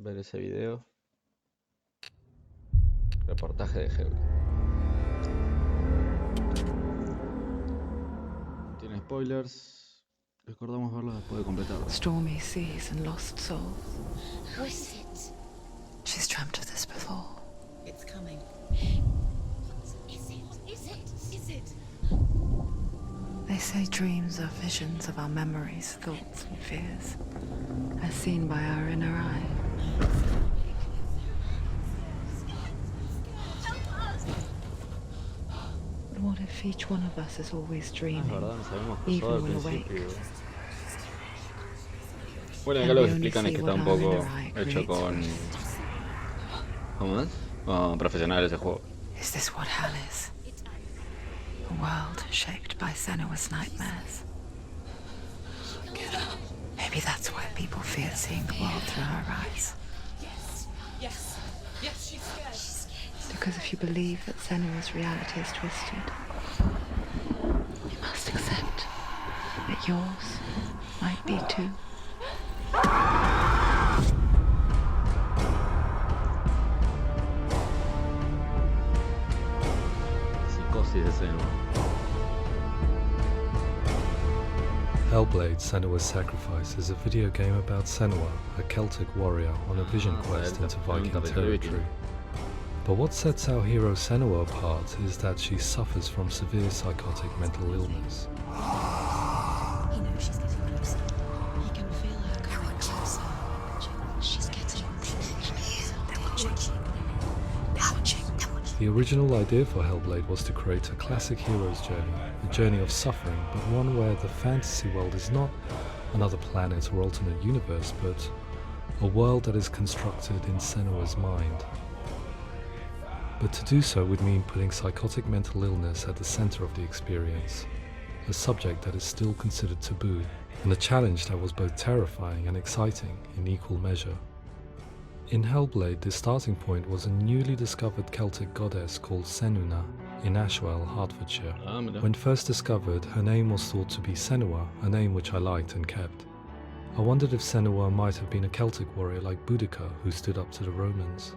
ver ese video. Reportaje de Hellblade. Tiene spoilers. Recordamos verlo después de completarlo. Stormy seas and lost souls. Who is it? She's dreamt of this before. It's coming. Is it? Is it? Is it? They say dreams are visions of our memories, thoughts and fears, as seen by our inner eye. But what if each one of us is always dreaming, verdad, no sabemos even al when awake? principio. Bueno, acá lo que explican es que está un poco hecho con... ¿Cómo es? Con profesionales de juego. Is this what hell is? A world shaped by Senua's nightmares. Maybe that's why people fear seeing the world through her eyes. Yes, she's scared. Because if you believe that Senua's reality is twisted, you must accept that yours might be too. Psicosis de Senua. Hellblade: Senua's Sacrifice is a video game about Senua, a Celtic warrior on a vision quest into Viking territory. But what sets our hero Senua apart is that she suffers from severe psychotic mental illness. He knows she's getting closer. He can feel her coming closer. She's getting closer. They're watching. The original idea for Hellblade was to create a classic hero's journey, a journey of suffering, but one where the fantasy world is not another planet or alternate universe, but a world that is constructed in Senua's mind. But to do so would mean putting psychotic mental illness at the center of the experience, a subject that is still considered taboo, and a challenge that was both terrifying and exciting in equal measure. In Hellblade, the starting point was a newly discovered Celtic goddess called Senuna in Ashwell, Hertfordshire. When first discovered, her name was thought to be Senua, a name which I liked and kept. I wondered if Senua might have been a Celtic warrior like Boudica who stood up to the Romans.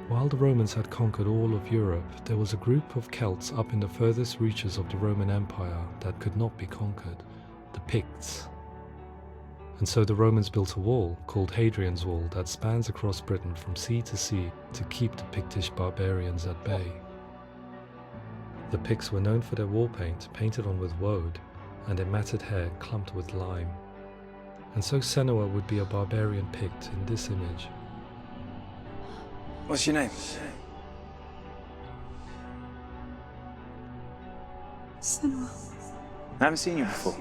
While the Romans had conquered all of Europe, there was a group of Celts up in the furthest reaches of the Roman Empire that could not be conquered, the Picts. And so the Romans built a wall, called Hadrian's Wall, that spans across Britain from sea to sea to keep the Pictish barbarians at bay. The Picts were known for their war paint, painted on with woad, and their matted hair clumped with lime. And so Senua would be a barbarian Pict in this image. What's your name? Senua. I haven't seen you before.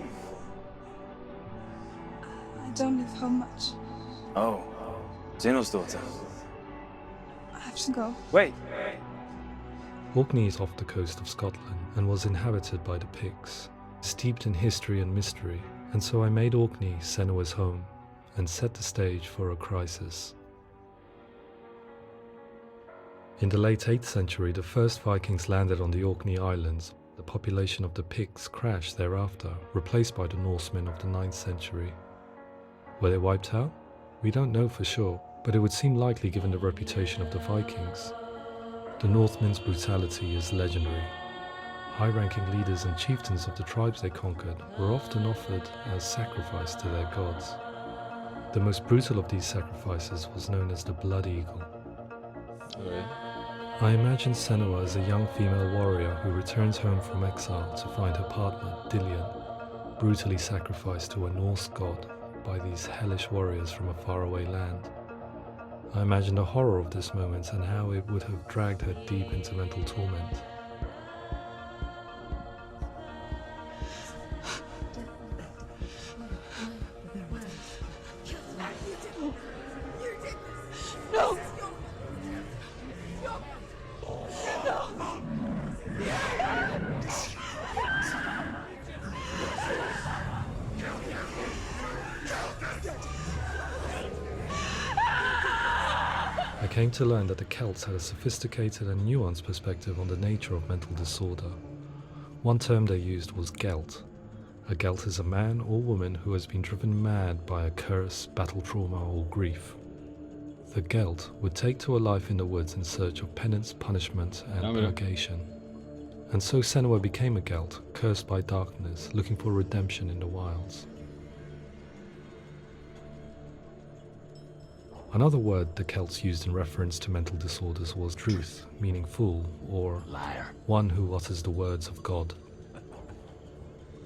I don't live home much. Oh, Zeno's daughter. I have to go. Wait. Orkney is off the coast of Scotland and was inhabited by the Picts, steeped in history and mystery, and so I made Orkney Senua's home and set the stage for a crisis. In the late 8th century, the first Vikings landed on the Orkney Islands. The population of the Picts crashed thereafter, replaced by the Norsemen of the 9th century. Were they wiped out? We don't know for sure, but it would seem likely given the reputation of the Vikings. The Northmen's brutality is legendary. High-ranking leaders and chieftains of the tribes they conquered were often offered as sacrifice to their gods. The most brutal of these sacrifices was known as the Blood Eagle. Okay. I imagine Senua as a young female warrior who returns home from exile to find her partner, Dillion, brutally sacrificed to a Norse god by these hellish warriors from a faraway land. I imagine the horror of this moment and how it would have dragged her deep into mental torment. No! I came to learn that the Celts had a sophisticated and nuanced perspective on the nature of mental disorder. One term they used was gelt. A gelt is a man or woman who has been driven mad by a curse, battle trauma, or grief. the Gelt would take to a life in the woods in search of penance, punishment, and purgation. And so Senua became a Gelt, cursed by darkness, looking for redemption in the wilds. Another word the Celts used in reference to mental disorders was truth, meaning fool, or liar, one who utters the words of God.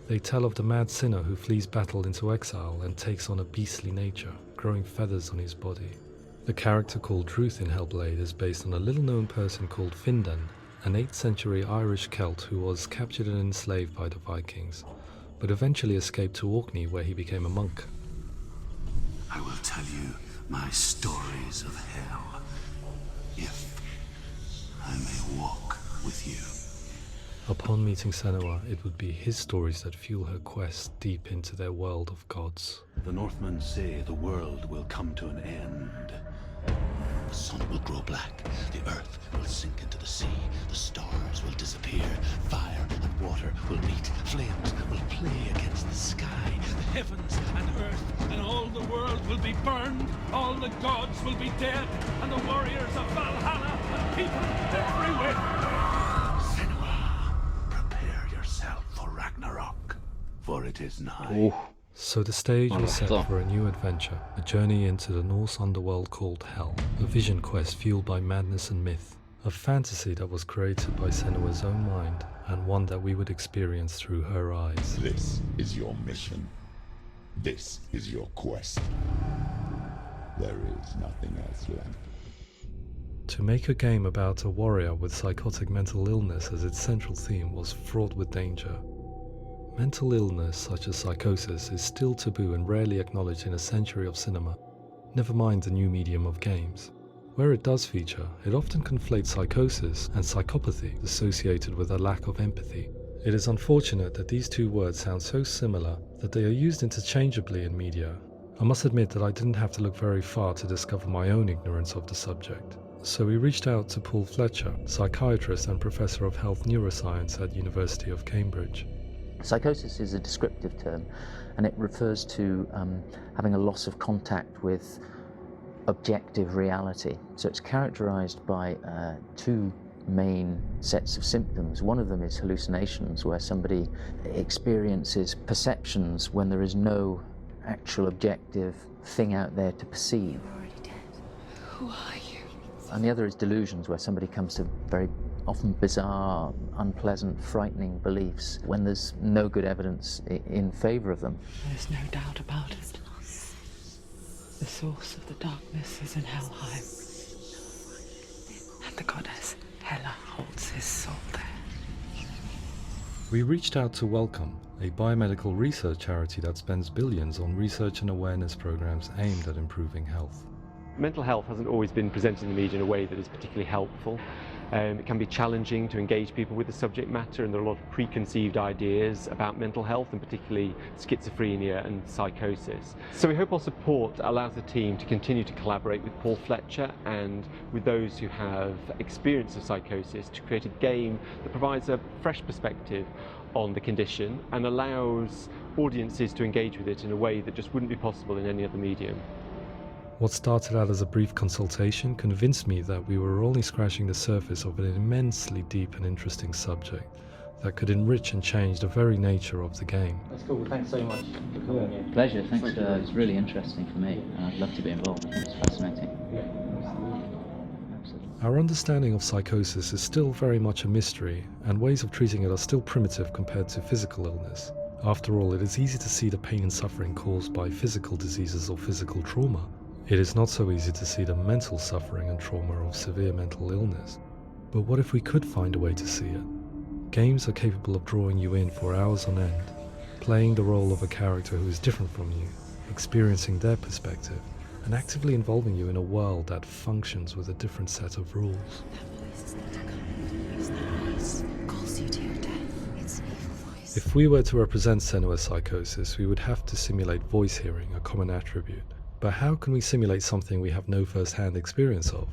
They tell of the mad sinner who flees battle into exile and takes on a beastly nature, growing feathers on his body. The character called Truth in Hellblade is based on a little-known person called Findan, an 8th century Irish Celt who was captured and enslaved by the Vikings, but eventually escaped to Orkney where he became a monk. I will tell you my stories of hell, if I may walk with you. Upon meeting Senua, it would be his stories that fuel her quest deep into their world of gods. The Northmen say the world will come to an end. The sun will grow black, the earth will sink into the sea, the stars will disappear, fire and water will meet, flames will play against the sky, the heavens and earth and all the world will be burned, all the gods will be dead, and the warriors of Valhalla and people everywhere. Senua, prepare yourself for Ragnarok, for it is nigh. So the stage was set for a new adventure, a journey into the Norse underworld called Hell, a vision quest fueled by madness and myth, a fantasy that was created by Senua's own mind, and one that we would experience through her eyes. This is your mission. This is your quest. There is nothing else left. To make a game about a warrior with psychotic mental illness as its central theme was fraught with danger. Mental illness such as psychosis is still taboo and rarely acknowledged in a century of cinema, never mind the new medium of games. Where it does feature, it often conflates psychosis and psychopathy associated with a lack of empathy. It is unfortunate that these two words sound so similar that they are used interchangeably in media. I must admit that I didn't have to look very far to discover my own ignorance of the subject. So we reached out to Paul Fletcher, psychiatrist and professor of health neuroscience at University of Cambridge. Psychosis is a descriptive term, and it refers to having a loss of contact with objective reality. So it's characterized by two main sets of symptoms. One of them is hallucinations, where somebody experiences perceptions when there is no actual objective thing out there to perceive. You're already dead. Who are you? And the other is delusions, where somebody comes to very often bizarre, unpleasant, frightening beliefs when there's no good evidence in favor of them. There's no doubt about it. The source of the darkness is in Helheim, and the goddess Hela holds his soul there. We reached out to Welcome, a biomedical research charity that spends billions on research and awareness programs aimed at improving health. Mental health hasn't always been presented in the media in a way that is particularly helpful. It can be challenging to engage people with the subject matter, and there are a lot of preconceived ideas about mental health, and particularly schizophrenia and psychosis. So we hope our support allows the team to continue to collaborate with Paul Fletcher and with those who have experience of psychosis to create a game that provides a fresh perspective on the condition and allows audiences to engage with it in a way that just wouldn't be possible in any other medium. What started out as a brief consultation convinced me that we were only scratching the surface of an immensely deep and interesting subject that could enrich and change the very nature of the game. That's cool. Thanks so much for coming here. Pleasure. Thanks. It's really interesting for me. I'd love to be involved. It's fascinating. Absolutely. Our understanding of psychosis is still very much a mystery, and ways of treating it are still primitive compared to physical illness. After all, it is easy to see the pain and suffering caused by physical diseases or physical trauma. It is not so easy to see the mental suffering and trauma of severe mental illness. But what if we could find a way to see it? Games are capable of drawing you in for hours on end, playing the role of a character who is different from you, experiencing their perspective, and actively involving you in a world that functions with a different set of rules. If we were to represent Senua's psychosis, we would have to simulate voice hearing, a common attribute. But how can we simulate something we have no first-hand experience of?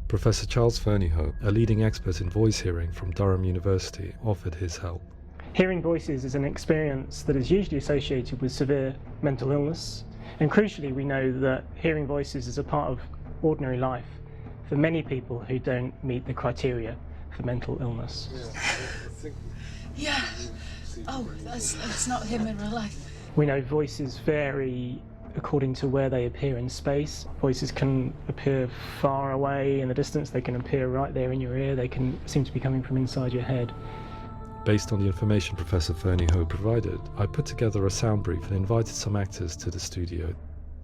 Professor Charles Fernyhough, a leading expert in voice hearing from Durham University, offered his help. Hearing voices is an experience that is usually associated with severe mental illness, and crucially we know that hearing voices is a part of ordinary life for many people who don't meet the criteria for mental illness. Yeah. Oh, that's not him in real life. We know voices vary according to where they appear in space. Voices can appear far away in the distance, they can appear right there in your ear, they can seem to be coming from inside your head. Based on the information Professor Fernie Ho provided, I put together a sound brief and invited some actors to the studio.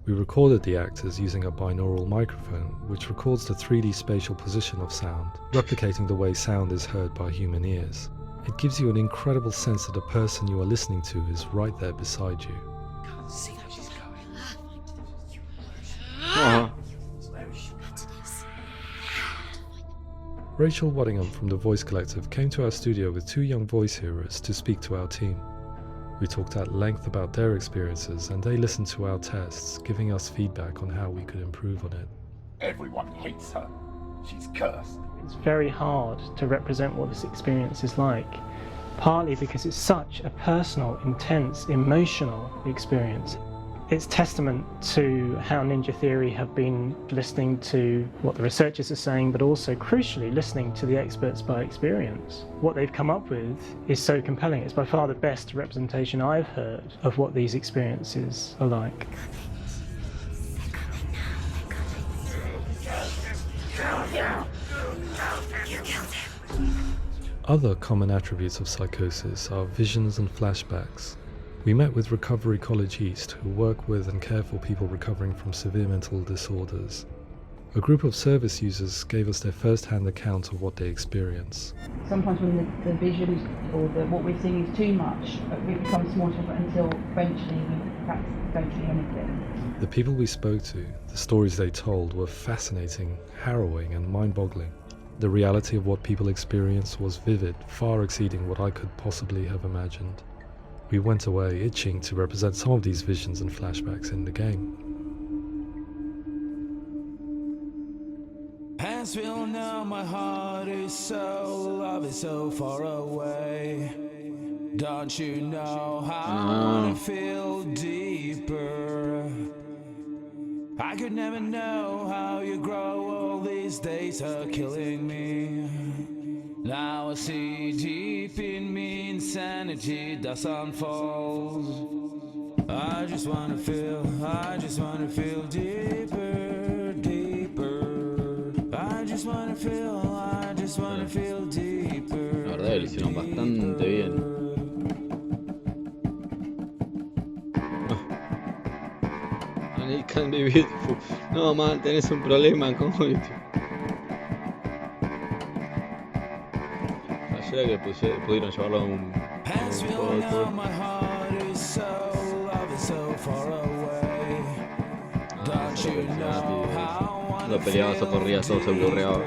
We recorded the actors using a binaural microphone, which records the 3D spatial position of sound, replicating the way sound is heard by human ears. It gives you an incredible sense that the person you are listening to is right there beside you. Can't see how she's going. Rachel Waddingham from the Voice Collective came to our studio with 2 young voice hearers to speak to our team. We talked at length about their experiences and they listened to our tests, giving us feedback on how we could improve on it. Everyone hates her. She's cursed. It's very hard to represent what this experience is like, partly because it's such a personal, intense, emotional experience. It's testament to how Ninja Theory have been listening to what the researchers are saying, but also, crucially, listening to the experts by experience. What they've come up with is so compelling. It's by far the best representation I've heard of what these experiences are like. Other common attributes of psychosis are visions and flashbacks. We met with Recovery College East, who work with and care for people recovering from severe mental disorders. A group of service users gave us their first-hand account of what they experience. Sometimes when the visions or what we're seeing is too much, it becomes more difficult until eventually we perhaps don't see anything. The people we spoke to, the stories they told, were fascinating, harrowing and mind-boggling. The reality of what people experienced was vivid, far exceeding what I could possibly have imagined. We went away itching to represent some of these visions and flashbacks in the game. As we all know, my heart is so, love is so far away. Don't you know how I wanna feel deeper? I could never know how you grow, all these days are killing me. Now I see deep in me insanity does unfold. I just wanna feel deeper, deeper. I just wanna feel deeper. La verdad, lo hicieron bastante bien. It can be beautiful. No, man, tenés un problema con YouTube. Ayer que pudieron llevarlo a un lo peleaba, se corría, todo se burreaba.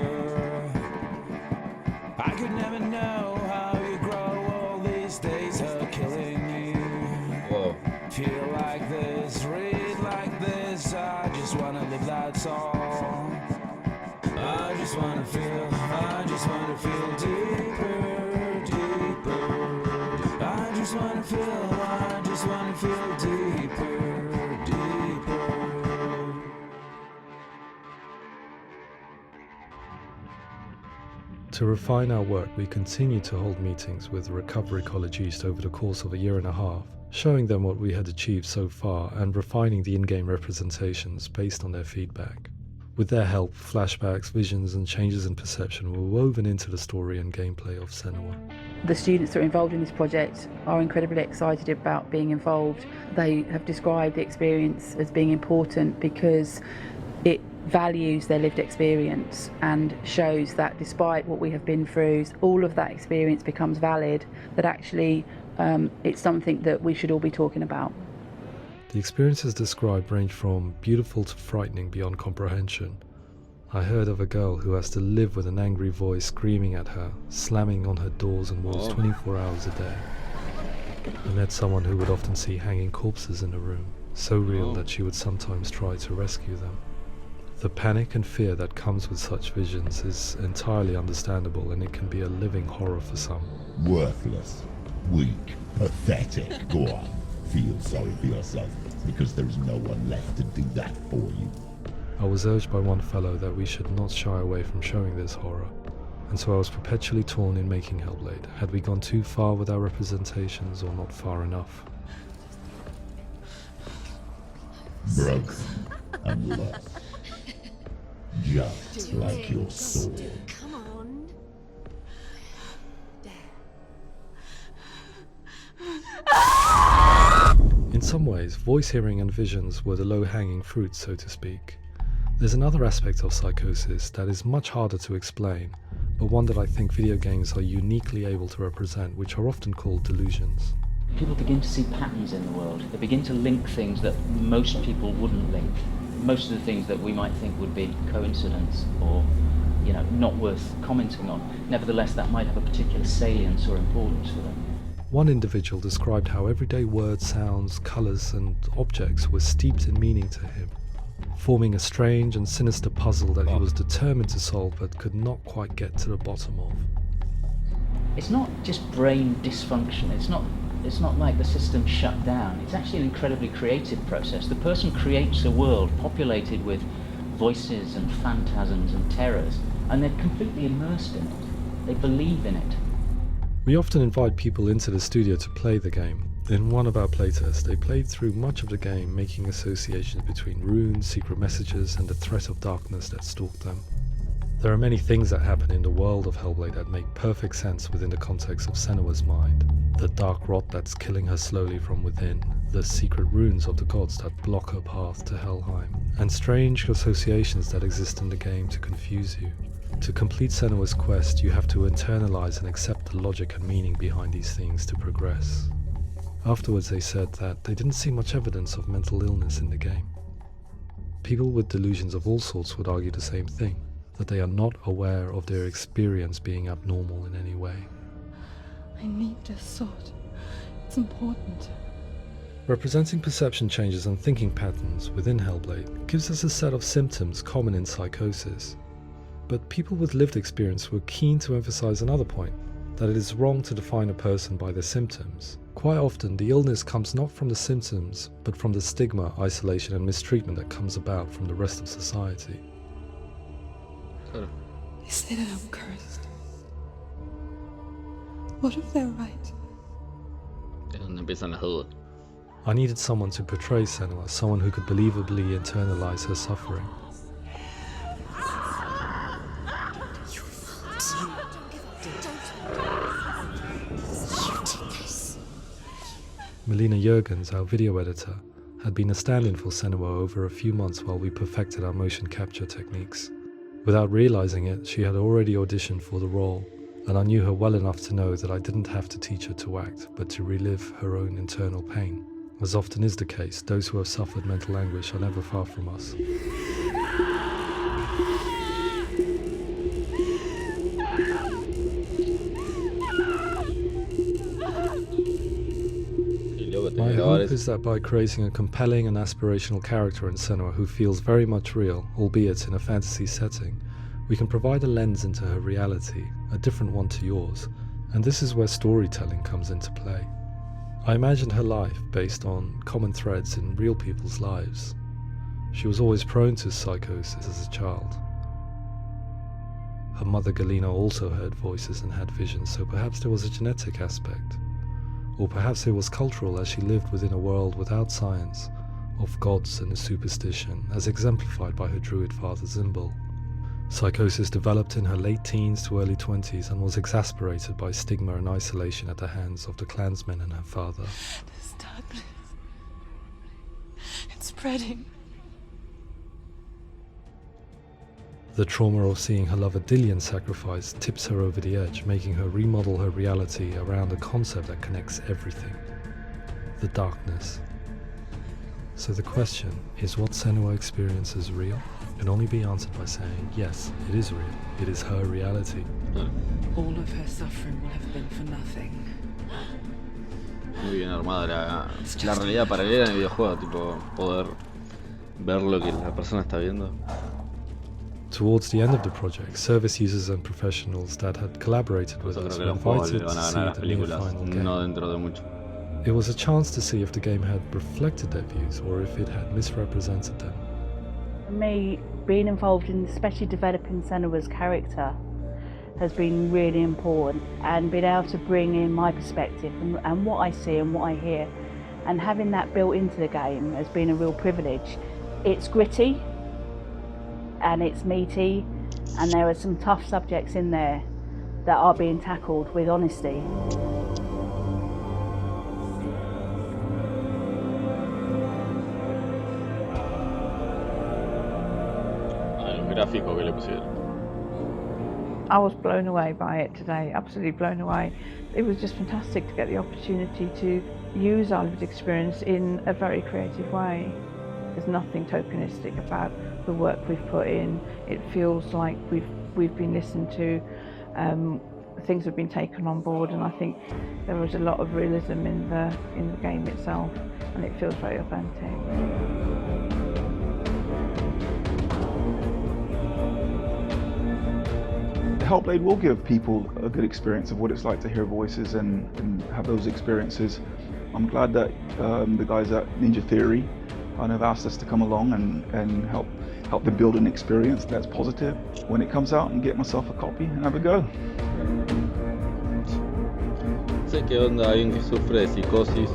To refine our work, we continue to hold meetings with Recovery College East over the course of a year and a half, showing them what we had achieved so far and refining the in-game representations based on their feedback. With their help, flashbacks, visions and changes in perception were woven into the story and gameplay of Senua. The students that are involved in this project are incredibly excited about being involved. They have described the experience as being important because it values their lived experience and shows that despite what we have been through, all of that experience becomes valid, that actually it's something that we should all be talking about. The experiences described range from beautiful to frightening beyond comprehension. I heard of a girl who has to live with an angry voice screaming at her, slamming on her doors and walls 24 hours a day. I met someone who would often see hanging corpses in a room, so real that she would sometimes try to rescue them. The panic and fear that comes with such visions is entirely understandable, and it can be a living horror for some. Worthless, weak, pathetic. Go on, feel sorry for yourself, because there's no one left to do that for you. I was urged by one fellow that we should not shy away from showing this horror, and so I was perpetually torn in making Hellblade. Had we gone too far with our representations or not far enough? Broken and lost. Just like your soul. Come on. In some ways, voice hearing and visions were the low-hanging fruit, so to speak. There's another aspect of psychosis that is much harder to explain, but one that I think video games are uniquely able to represent, which are often called delusions. People begin to see patterns in the world. They begin to link things that most people wouldn't link. Most of the things that we might think would be coincidence or, not worth commenting on. Nevertheless, that might have a particular salience or importance for them. One individual described how everyday words, sounds, colours and objects were steeped in meaning to him, forming a strange and sinister puzzle that he was determined to solve but could not quite get to the bottom of. It's not just brain dysfunction. It's not like the system shut down. It's actually an incredibly creative process. The person creates a world populated with voices and phantasms and terrors, and they're completely immersed in it. They believe in it. We often invite people into the studio to play the game. In one of our playtests, they played through much of the game, making associations between runes, secret messages, and the threat of darkness that stalked them. There are many things that happen in the world of Hellblade that make perfect sense within the context of Senua's mind. The dark rot that's killing her slowly from within, the secret runes of the gods that block her path to Helheim, and strange associations that exist in the game to confuse you. To complete Senua's quest, you have to internalize and accept the logic and meaning behind these things to progress. Afterwards they said that they didn't see much evidence of mental illness in the game. People with delusions of all sorts would argue the same thing, that they are not aware of their experience being abnormal in any way. I need this sword. It's important. Representing perception changes and thinking patterns within Hellblade gives us a set of symptoms common in psychosis. But people with lived experience were keen to emphasize another point, that it is wrong to define a person by their symptoms. Quite often, the illness comes not from the symptoms, but from the stigma, isolation and mistreatment that comes about from the rest of society. They say that I'm cursed. What if they're right? Es donde empiezan las dudas. I needed someone to portray Senua, someone who could believably internalize her suffering. Melina Jurgens, our video editor, had been a stand-in for Senua over a few months while we perfected our motion capture techniques. Without realizing it, she had already auditioned for the role, and I knew her well enough to know that I didn't have to teach her to act, but to relive her own internal pain. As often is the case, those who have suffered mental anguish are never far from us. My hope is that by creating a compelling and aspirational character in Senua who feels very much real, albeit in a fantasy setting, we can provide a lens into her reality, a different one to yours, and this is where storytelling comes into play. I imagined her life based on common threads in real people's lives. She was always prone to psychosis as a child. Her mother Galina also heard voices and had visions, so perhaps there was a genetic aspect. Or perhaps it was cultural, as she lived within a world without science, of gods and a superstition, as exemplified by her druid father Zimbal. Psychosis developed in her late teens to early 20s and was exasperated by stigma and isolation at the hands of the clansmen and her father. This darkness. It's spreading. The trauma of seeing her lover Dillian sacrificed tips her over the edge, making her remodel her reality around a concept that connects everything: the darkness. So the question is, what Senua experiences real? Can only be answered by saying, yes, it is real. It is her reality. All of her suffering will have been for nothing. Muy bien armada la realidad paralela en el videojuego, tipo poder ver lo que la persona está viendo. Towards the end of the project, service users and professionals that had collaborated with us were invited to see the near final game. It was a chance to see if the game had reflected their views or if it had misrepresented them. For me, being involved in especially developing Senua's character has been really important, and being able to bring in my perspective and what I see and what I hear, and having that built into the game has been a real privilege. It's gritty and it's meaty, and there are some tough subjects in there that are being tackled with honesty. El gráfico que le pusieron. I was blown away by it today, absolutely blown away. It was just fantastic to get the opportunity to use our lived experience in a very creative way. There's nothing tokenistic about the work we've put in. It feels like we've been listened to, things have been taken on board, and I think there was a lot of realism in the game itself, and it feels very authentic. Hellblade will give people a good experience of what it's like to hear voices and have those experiences. I'm glad that the guys at Ninja Theory kind of asked us to come along and help them build an experience that's positive when it comes out, and get myself a copy and have a go. Sé qué onda alguien que sufre de psicosis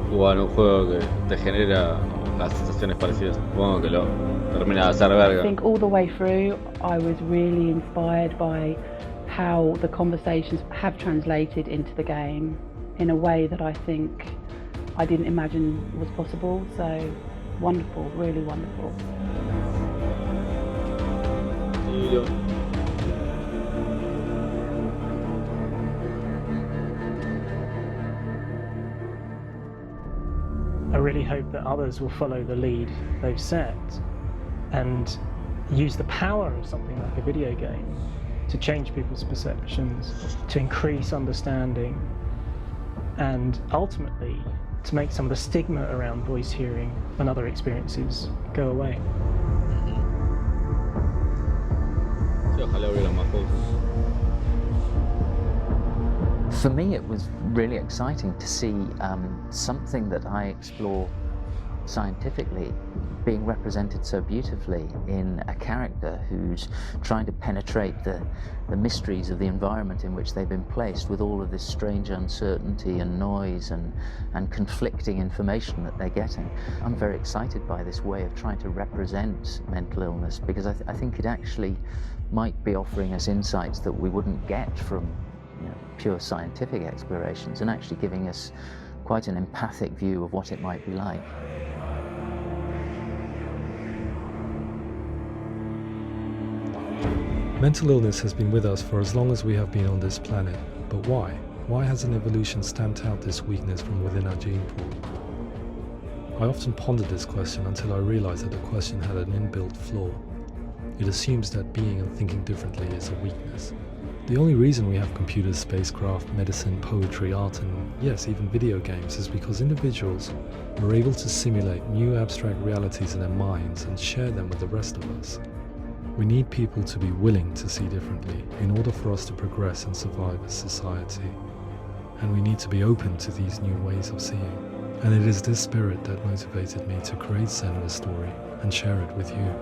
jugar un juego que te genera las sensaciones parecidas. Supongo que lo termina de hacer verga. I think all the way through I was really inspired by how the conversations have translated into the game in a way that I think I didn't imagine was possible. So wonderful, really wonderful. I really hope that others will follow the lead they've set and use the power of something like a video game to change people's perceptions, to increase understanding, and ultimately to make some of the stigma around voice hearing and other experiences go away. Sí, ojalá hubiera más cosas. For me, it was really exciting to see something that I explore scientifically being represented so beautifully in a character who's trying to penetrate the mysteries of the environment in which they've been placed, with all of this strange uncertainty and noise and conflicting information that they're getting. I'm very excited by this way of trying to represent mental illness, because I think it actually might be offering us insights that we wouldn't get from pure scientific explorations, and actually giving us quite an empathic view of what it might be like. Mental illness has been with us for as long as we have been on this planet, but why? Why hasn't evolution stamped out this weakness from within our gene pool? I often pondered this question until I realized that the question had an inbuilt flaw. It assumes that being and thinking differently is a weakness. The only reason we have computers, spacecraft, medicine, poetry, art, and yes, even video games is because individuals were able to simulate new abstract realities in their minds and share them with the rest of us. We need people to be willing to see differently in order for us to progress and survive as society. And we need to be open to these new ways of seeing. And it is this spirit that motivated me to create Senua's story and share it with you.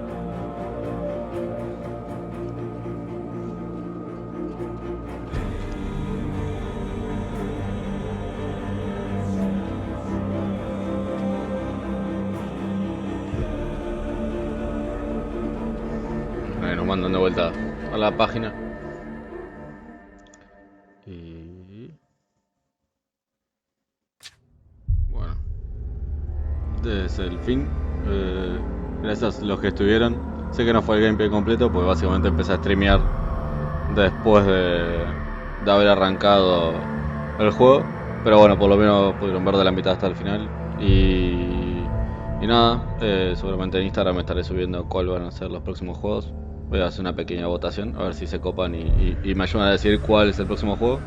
Bueno, mandan de vuelta a la página. Y bueno, este es el fin. Gracias a los que estuvieron. Sé que no fue el gameplay completo porque básicamente empecé a streamear después de haber arrancado el juego, pero bueno, por lo menos pudieron ver de la mitad hasta el final. Y nada, seguramente en Instagram estaré subiendo cuáles van a ser los próximos juegos. Voy a hacer una pequeña votación, a ver si se copan y me ayudan a decidir cuál es el próximo juego.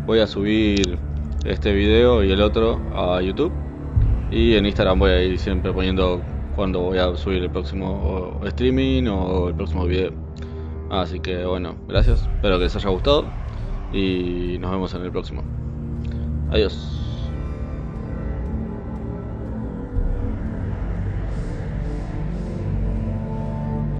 Voy a subir este video y el otro a YouTube. Y en Instagram voy a ir siempre poniendo cuando voy a subir el próximo streaming o el próximo video. Así que bueno, gracias, espero que les haya gustado y nos vemos en el próximo. Adiós.